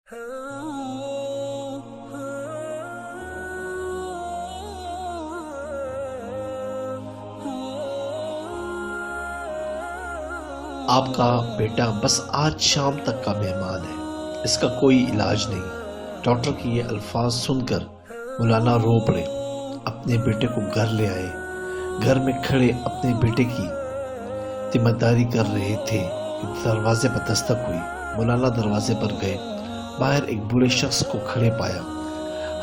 آپ کا بیٹا بس آج شام تک کا مہمان ہے، اس کا کوئی علاج نہیں۔ ڈاکٹر کے یہ الفاظ سن کر مولانا رو پڑے، اپنے بیٹے کو گھر لے آئے۔ گھر میں کھڑے اپنے بیٹے کی تیمارداری کر رہے تھے کہ دروازے پر دستک ہوئی۔ مولانا دروازے پر گئے، باہر ایک بوڑھے شخص کو کھڑے پایا۔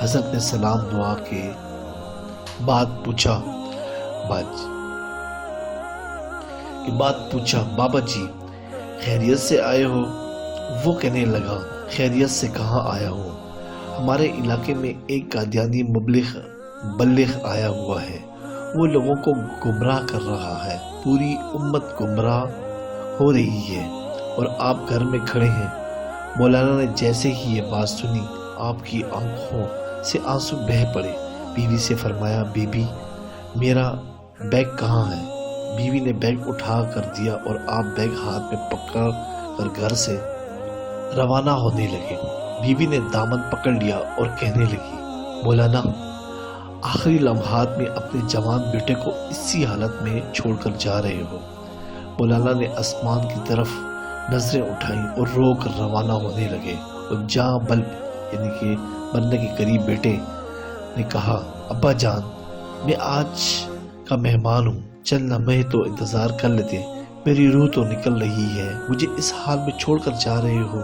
حضرت نے سلام دعا کے بعد پوچھا، بابا جی خیریت سے آئے ہو؟ وہ کہنے لگا، خیریت سے کہاں آیا ہوں، ہمارے علاقے میں ایک قادیانی مبلغ آیا ہوا ہے، وہ لوگوں کو گمراہ کر رہا ہے، پوری امت گمراہ ہو رہی ہے اور آپ گھر میں کھڑے ہیں۔ مولانا نے جیسے ہی یہ بات سنی، آپ کی آنکھوں سے آنسو بہہ پڑے۔ بیوی سے فرمایا، بیوی میرا بیگ کہاں ہے؟ بیوی نے بیگ اٹھا کر دیا اور آپ بیگ ہاتھ میں پکڑ کر گھر سے روانہ ہونے لگے۔ بیوی نے دامن پکڑ لیا اور کہنے لگی، مولانا آخری لمحات میں اپنے جوان بیٹے کو اسی حالت میں چھوڑ کر جا رہے ہو۔ مولانا نے آسمان کی طرف نظریں اٹھائیں اور رو کر روانہ ہونے لگے، اور جاں بلب یعنی کہ مرنے کے قریب بیٹے نے کہا، ابا جان میں آج کا مہمان ہوں، چند لمحے تو انتظار کر لیتے، میری روح تو نکل رہی ہے، مجھے اس حال میں چھوڑ کر جا رہے ہو۔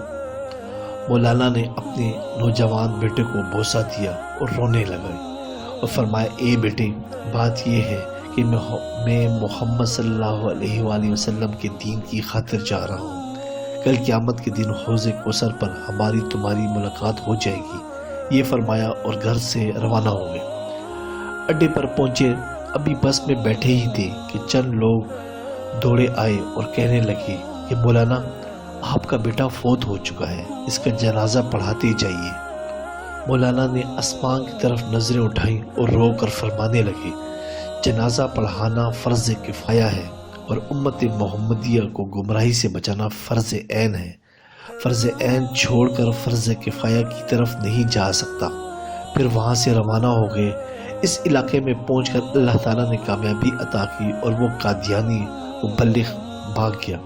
مولانا نے اپنے نوجوان بیٹے کو بوسہ دیا اور رونے لگے اور فرمایا، اے بیٹے بات یہ ہے کہ میں محمد صلی اللہ علیہ وآلہ وسلم کے دین کی خاطر جا رہا ہوں۔ کل قیامت کے دن حوض کوثر پر ہماری تمہاری ملاقات ہو جائے گی، یہ فرمایا اور گھر سے روانہ ہو گئے۔ اڈے پر پہنچے، ابھی بس میں بیٹھے ہی تھے کہ چند لوگ دوڑے آئے اور کہنے لگے کہ مولانا آپ کا بیٹا فوت ہو چکا ہے، اس کا جنازہ پڑھاتے جائیے۔ مولانا نے آسمان کی طرف نظریں اٹھائیں اور رو کر فرمانے لگے، جنازہ پڑھانا فرض کفایہ ہے اور امت محمدیہ کو گمراہی سے بچانا فرض عین ہے۔ فرض عین چھوڑ کر فرض کفایہ کی طرف نہیں جا سکتا۔ پھر وہاں سے روانہ ہو گئے۔ اس علاقے میں پہنچ کر اللہ تعالیٰ نے کامیابی عطا کی اور وہ قادیانی مبلغ بھاگ گیا۔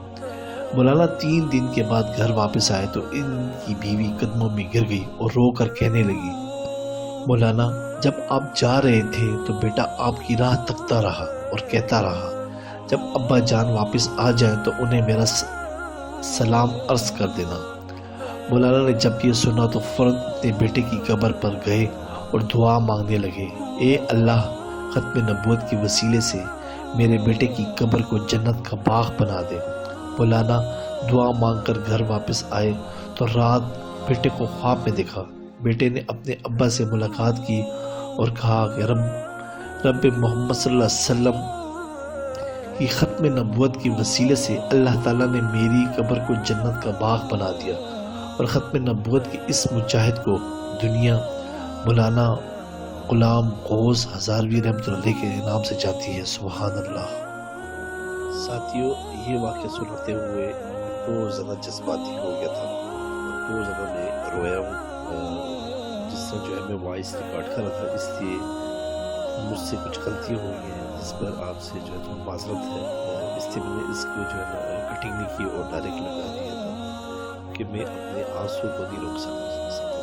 مولانا 3 دن کے بعد گھر واپس آئے تو ان کی بیوی قدموں میں گر گئی اور رو کر کہنے لگی، مولانا جب آپ جا رہے تھے تو بیٹا آپ کی راہ تکتا رہا اور کہتا رہا، جب ابا جان واپس آ جائیں تو انہیں میرا سلام عرض کر دینا۔ مولانا نے جب یہ سنا تو فوراً اپنے بیٹے کی قبر پر گئے اور دعا مانگنے لگے، اے اللہ ختم نبوت کے وسیلے سے میرے بیٹے کی قبر کو جنت کا باغ بنا دے۔ مولانا دعا مانگ کر گھر واپس آئے تو رات بیٹے کو خواب میں دیکھا۔ بیٹے نے اپنے ابا سے ملاقات کی اور کہا کہ رب محمد صلی اللہ علیہ وسلم کی ختم نبوت کے وسیلے سے اللہ تعالیٰ نے میری قبر کو جنت کا باغ بنا دیا اور ختم نبوت کے اس مجاہد کو دنیا مولانا غلام غوث ہزاروی رحمۃ اللہ علیہ کے نام سے جاتی ہے۔ سبحان اللہ۔ ساتھیوں یہ واقعہ سنتے ہوئے بہت زیادہ جذباتی ہو گیا تھا، بہت زیادہ میں رویا ہوں۔ جس طرح جو ہے میں وائس ریکارڈ کر رہا تھا، اس لیے مجھ سے کچھ غلطیاں ہوئی ہیں جس پر آپ سے جو ہے معذرت ہے۔ اس لیے میں نے اس کو جو ہے کٹنگ نہیں کی اور ڈائریکٹ لگا دیا تھا کہ میں اپنے آنسو کو نہیں روک سکا۔